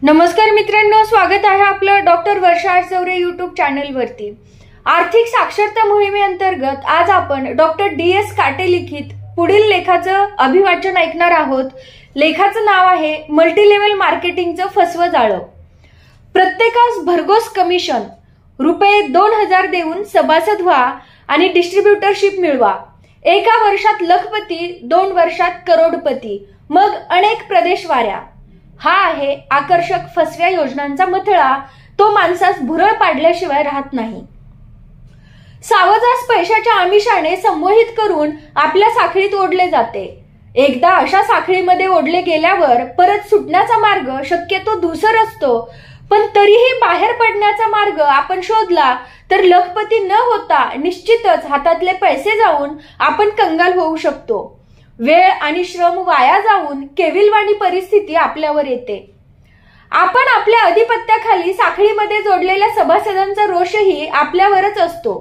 नमस्कार मित्रांनो, स्वागत आहे आपलं डॉक्टर वर्षा आरचौरे यूट्यूब चॅनलवरती। आर्थिक साक्षरता मोहिमेअंतर्गत आज आपण डॉक्टर DS काटे लिखित पुढील लेखाचं अभिवाचन ऐकणार आहोत। लेखाचं नाव आहे मल्टीलेवल मार्केटिंगचं फसवं जाळं। प्रत्येकास भरघोस कमिशन रुपये 2000 देऊन सभासद व्हा आणि डिस्ट्रीब्युटरशिप मिळवा। एका वर्षात लखपती, 2 वर्षात करोडपती, मग अनेक प्रदेश वाऱ्या। हा आहे आकर्षक फसव्या योजनांचा मथळा। तो माणसास भुरळ पाडल्याशिवाय राहत नाही। सावजास पैशाच्या आमिषाने संमोहित करून आपल्या साखळीत ओढले जाते। एकदा अशा साखळीमध्ये ओढले गेल्यावर परत सुटण्याचा मार्ग शक्यतो धूसर असतो, पण तरीही बाहेर पडण्याचा मार्ग आपण शोधला तर लखपती न होता निश्चितच हातातले पैसे जाऊन आपण कंगाल होऊ शकतो। वेळ आणि श्रम वाया जाऊन केविलवाणी परिस्थिती आपल्यावर येते। आपण आपल्या अधिपत्याखाली साखळीमध्ये जोडलेल्या सभासदांचा रोषही आपल्यावरच असतो।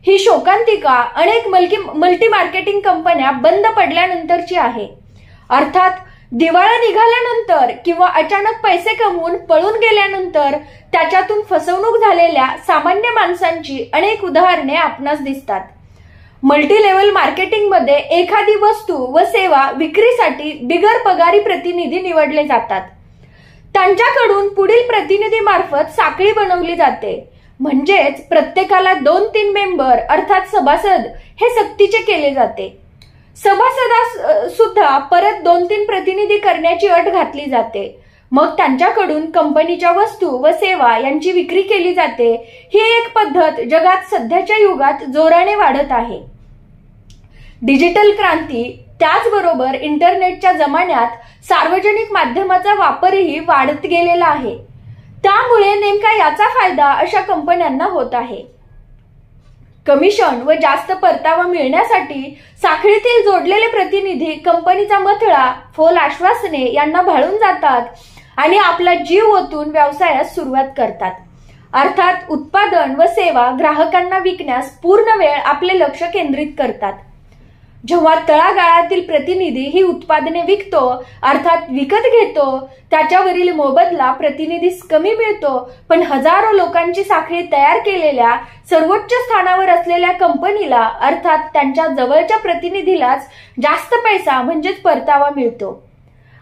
ही शोकांतिका अनेक मल्टी मार्केटिंग कंपन्या बंद पडल्यानंतरची आहे। अर्थात दिवाळा निघाल्यानंतर किंवा अचानक पैसे कमवून पळून गेल्यानंतर त्याच्यातून फसवणूक झालेल्या सामान्य माणसांची अनेक उदाहरणे आपणास दिसतात। मल्टीलेवल मार्केटिंगमध्ये एखादी वस्तू व सेवा विक्रीसाठी बिगर पगारी प्रतिनिधी निवडले जातात। त्यांच्याकडून पुढील प्रतिनिधी मार्फत साखळी बनवली जाते। म्हणजेच प्रत्येकाला 2-3 मेंबर अर्थात सभासद हे सक्तीचे केले जाते। सभासदास सुद्धा परत 2-3 प्रतिनिधी करण्याची अट घातली जाते। मग त्यांच्याकडून कंपनीच्या वस्तू व सेवा यांची विक्री केली जाते। ही एक पद्धत जगात सध्याच्या युगात जोराने वाढत आहे। डिजिटल क्रांती त्याचबरोबर इंटरनेटच्या जमान्यात सार्वजनिक माध्यमाचा वापरही वाढत गेलेला आहे। त्यामुळे नेमका याचा फायदा अशा कंपन्यांना होत आहे। कमिशन व जास्त परतावा मिळण्यासाठी साखळीतील जोडलेले प्रतिनिधी कंपनीचा मथळा, फोल आश्वासने यांना भाळून जातात आणि आपला जीव ओतून व्यवसायास सुरुवात करतात। अर्थात उत्पादन व सेवा ग्राहकांना विकण्यास पूर्ण वेळ आपले लक्ष केंद्रित करतात। जेव्हा तळागाळातील प्रतिनिधी ही उत्पादने विकतो अर्थात विकत घेतो, त्याच्यावरील मोबदला प्रतिनिधीस कमी मिळतो, पण हजारो लोकांची साखळी तयार केलेल्या सर्वोच्च स्थानावर असलेल्या कंपनीला अर्थात त्यांच्या जवळच्या प्रतिनिधीलाच जास्त पैसा म्हणजेच परतावा मिळतो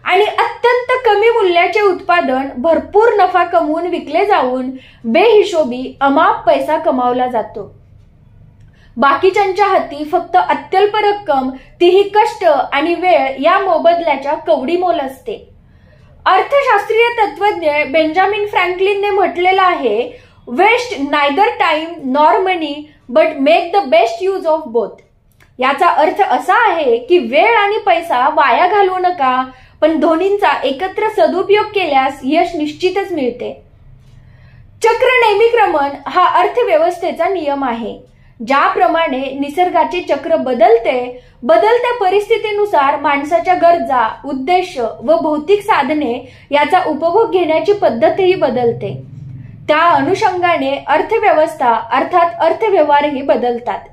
आणि अत्यंत कमी मूल्याचे उत्पादन भरपूर नफा कमवून विकले जाऊन बेहिशोबी अमाप पैसा कमावला जातो। बाकीच्यांच्या हाती फक्त अत्यल्प रक्कम, तीही कष्ट आणि वेळ या मोबदल्याच्या कवडी मोल असते। अर्थशास्त्रीय तत्वज्ञ बेंजामिन फ्रँकलिनने म्हटलेलं आहे, waste neither time nor money but make the best use of both. याचा अर्थ असा आहे की वेळ आणि पैसा वाया घालवू नका, पण दोन्हींचा एकत्र सदुपयोग केल्यास यश निश्चितच मिळते। चक्र नेमिक्रमण हा अर्थव्यवस्थेचा नियम आहे। ज्याप्रमाणे निसर्गाचे चक्र बदलते, बदलत्या परिस्थितीनुसार माणसाच्या गरजा, उद्देश व भौतिक साधने याचा उपभोग घेण्याची पद्धतही बदलते। त्या अनुषंगाने अर्थव्यवस्था अर्थात अर्थव्यवहारही बदलतात।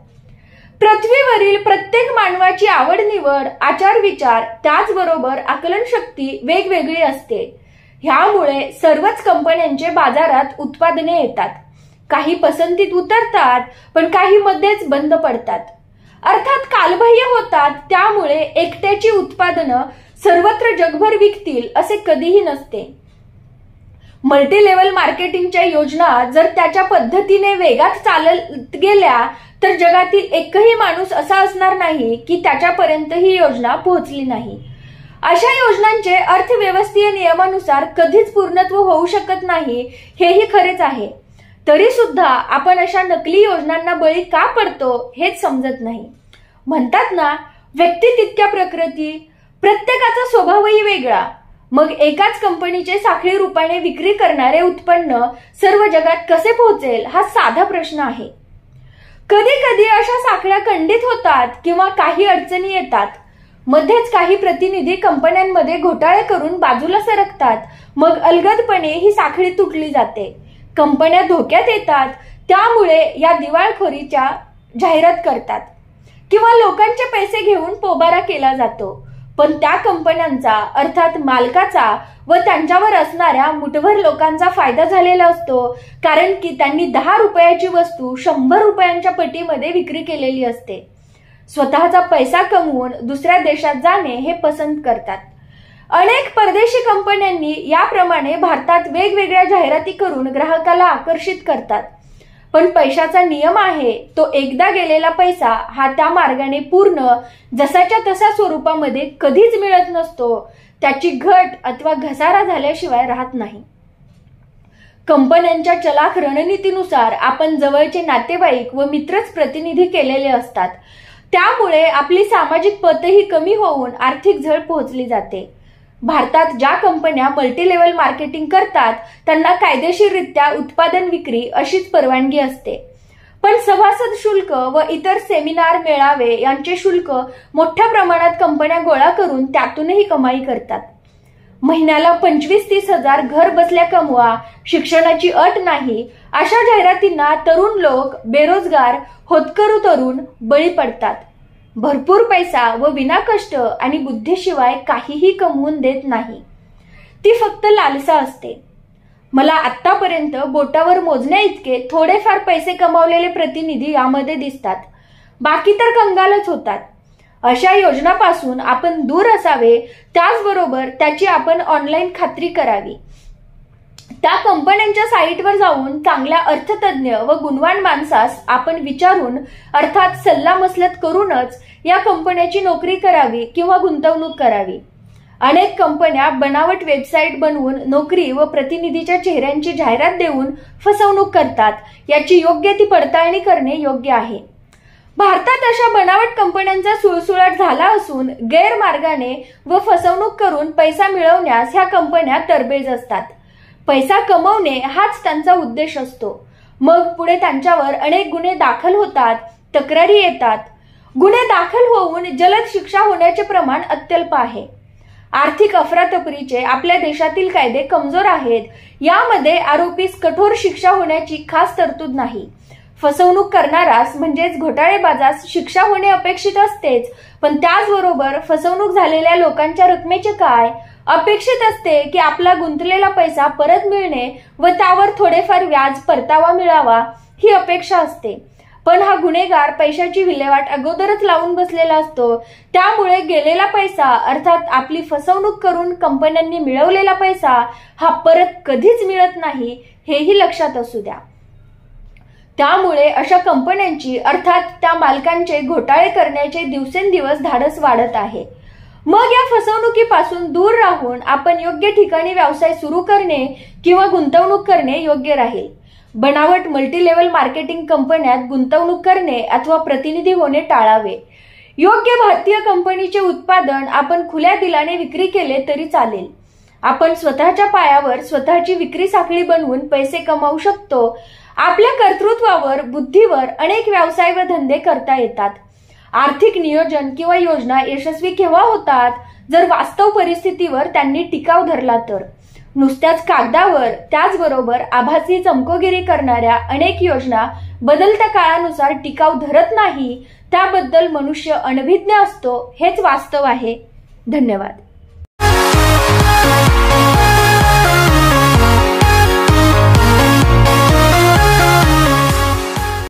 पृथ्वीवरील प्रत्येक मानवाची आवड निवड, आचार विचार त्याचबरोबर आकलन शक्ती वेगवेगळी असते। ह्यामुळे सर्वच कंपन्यांचे बाजारात उत्पादने येतात। काही पसंतीत उतरतात, पण काही मध्येच बंद पडतात अर्थात कालबाह्य होतात। त्यामुळे एकट्याची उत्पादनं सर्वत्र जगभर विकतील असे कधीही नसते। मल्टीलेवल मार्केटिंगच्या योजना जर त्याच्या पद्धतीने वेगात चालत गेल्या तर जगातील एकही माणूस असा असणार नाही की त्याच्यापर्यंत ही योजना पोहोचली नाही। अशा योजनांचे अर्थव्यवस्थीय नियमानुसार कधीच पूर्णत्व होऊ शकत नाही, हेही खरेच आहे। तरी सुद्धा आपण अशा नकली योजनांना बळी का पडतो हेच समजत नाही। म्हणतात ना, व्यक्ती तितक्या प्रकृती, प्रत्येकाचा स्वभावही वेगळा। मग एकाच कंपनीचे साखळी रूपाने विक्री करणारे उत्पन्न सर्व जगात कसे पोहोचेल हा साधा प्रश्न आहे। कधी कधी अशा साखळ्या खंडित होतात किंवा काही अडचणी येतात। मध्येच काही प्रतिनिधी कंपन्यांमध्ये घोटाळे करून बाजूला सरकतात, मग अलगदपणे ही साखळी तुटली जाते। कंपन्या धोक्यात येतात, त्यामुळे या दिवाळखोरीच्या जाहिरात करतात किंवा लोकांचे पैसे घेऊन पोबारा केला जातो। पण त्या कंपन्यांचा अर्थात मालकाचा व त्यांच्यावर असणाऱ्या मुठभर लोकांचा फायदा झालेला असतो, कारण की त्यांनी 10 रुपयाची वस्तू 100 रुपयांच्या पटीमध्ये विक्री केलेली असते. स्वतःचा पैसा कमवून दुसऱ्या देशात जाणे हे पसंत करतात. अनेक परदेशी कंपन्यांनी याप्रमाणे भारतात वेगवेगळ्या जाहिराती करून ग्राहकाला आकर्षित करतात. पण पैशाचा नियम आहे, तो एकदा गेलेला पैसा हा त्या मार्गाने पूर्ण जसाच्या तसा स्वरूपामध्ये कधीच मिळत नसतो. त्याची घट अथवा घसारा झाल्याशिवाय राहत नाही. कंपन्यांच्या चलाख रणनीतीनुसार आपण जवळचे नातेवाईक व मित्रच प्रतिनिधी केलेले असतात. त्यामुळे आपली सामाजिक पतही कमी होऊन आर्थिक झळ पोहोचली जाते. भारतात ज्या कंपन्या मल्टीलेव्हल मार्केटिंग करतात त्यांना कायदेशीररित्या उत्पादन विक्री अशीच परवानगी असते. पण सभासद शुल्क व इतर सेमिनार मेळावे यांचे शुल्क मोठ्या प्रमाणात कंपन्या गोळा करून त्यातूनही कमाई करतात. महिन्याला 25-30 हजार घर बसल्या कमवा, शिक्षणाची अट नाही, अशा जाहिरातींना तरुण लोक, बेरोजगार, होतकरू तरुण बळी पडतात. भरपूर पैसा व विनाकष्ट आणि बुद्धीशिवाय काहीही कमवून देत नाही. ती फक्त लालसा असते. मला आतापर्यंत बोटावर मोजण्या इतके थोडेफार पैसे कमावलेले प्रतिनिधी यामध्ये दिसतात. बाकी तर कंगालच होतात. अशा योजनापासून आपण दूर असावे, त्याचबरोबर त्याची आपण ऑनलाईन खात्री करावी. त्या कंपन्यांच्या साईटवर जाऊन चांगल्या अर्थतज्ञ व गुणवान माणसास आपण विचारून अर्थात सल्लामसलत करूनच या कंपन्याची नोकरी करावी किंवा गुंतवणूक करावी. अनेक कंपन्या बनावट वेबसाईट बनवून नोकरी व प्रतिनिधीच्या चेहऱ्यांची जाहिरात देऊन फसवणूक करतात. याची योग्य ती पडताळणी करणे योग्य आहे. भारतात अशा बनावट कंपन्यांचा सुळसुळाट झाला असून गैरमार्गाने व फसवणूक करून पैसा मिळवण्यास ह्या कंपन्या तरबेज असतात. पैसा कमवणे हाच त्यांचा उद्देश असतो. मग पुढे त्यांच्यावर अनेक गुन्हे दाखल होतात, तक्रारी येतात. गुन्हे दाखल होऊन जलद शिक्षा होण्याचे प्रमाण अत्यल्प आहे. आर्थिक अफरातफरीचे आपल्या देशातील कायदे कमजोर आहेत. यामध्ये आरोपीस कठोर शिक्षा होण्याची खास तरतूद नाही. फसवणूक करणारास म्हणजेच घोटाळेबाजास शिक्षा होणे अपेक्षित असतेच, पण त्याचबरोबर फसवणूक झालेल्या लोकांच्या रकमेचे काय? अपेक्षित असते की आपला गुंतलेला पैसा परत मिळणे व त्यावर थोडेफार व्याज परतावा मिळावा ही अपेक्षा असते. पण हा गुन्हेगार पैशाची विल्हेवाट अगोदरच लावून बसलेला असतो. त्यामुळे गेलेला पैसा अर्थात आपली फसवणूक करून कंपन्यांनी मिळवलेला पैसा हा परत कधीच मिळत नाही, हेही लक्षात असू द्या. त्यामुळे अशा कंपन्यांची अर्थात त्या मालकांचे घोटाळे करण्याचे दिवसेंदिवस धाडस वाढत आहे. मग या फसवणुकीपासून दूर राहून आपण योग्य ठिकाणी व्यवसाय सुरू करणे किंवा गुंतवणूक करणे योग्य राहील. बनावट मल्टीलेव्हल मार्केटिंग कंपन्यात गुंतवणूक करणे अथवा प्रतिनिधी होणे टाळावे. योग्य भारतीय कंपनीचे उत्पादन आपण खुल्या दिलाने विक्री केले तरी चालेल. आपण स्वतःच्या पायावर स्वतःची विक्री साखळी बनवून पैसे कमावू शकतो. आपल्या कर्तृत्वावर, बुद्धीवर अनेक व्यवसाय व धंदे करता येतात. आर्थिक नियोजन किंवा योजना यशस्वी केव्हा होतात? जर वास्तव परिस्थितीवर त्यांनी टिकाव धरला तर. नुसत्याच कागदावर, त्याचबरोबर आभासी चमकोगिरी करणाऱ्या अनेक योजना बदलत्या काळानुसार टिकाव धरत नाही. त्याबद्दल मनुष्य अनभिज्ञ असतो, हेच वास्तव आहे. धन्यवाद.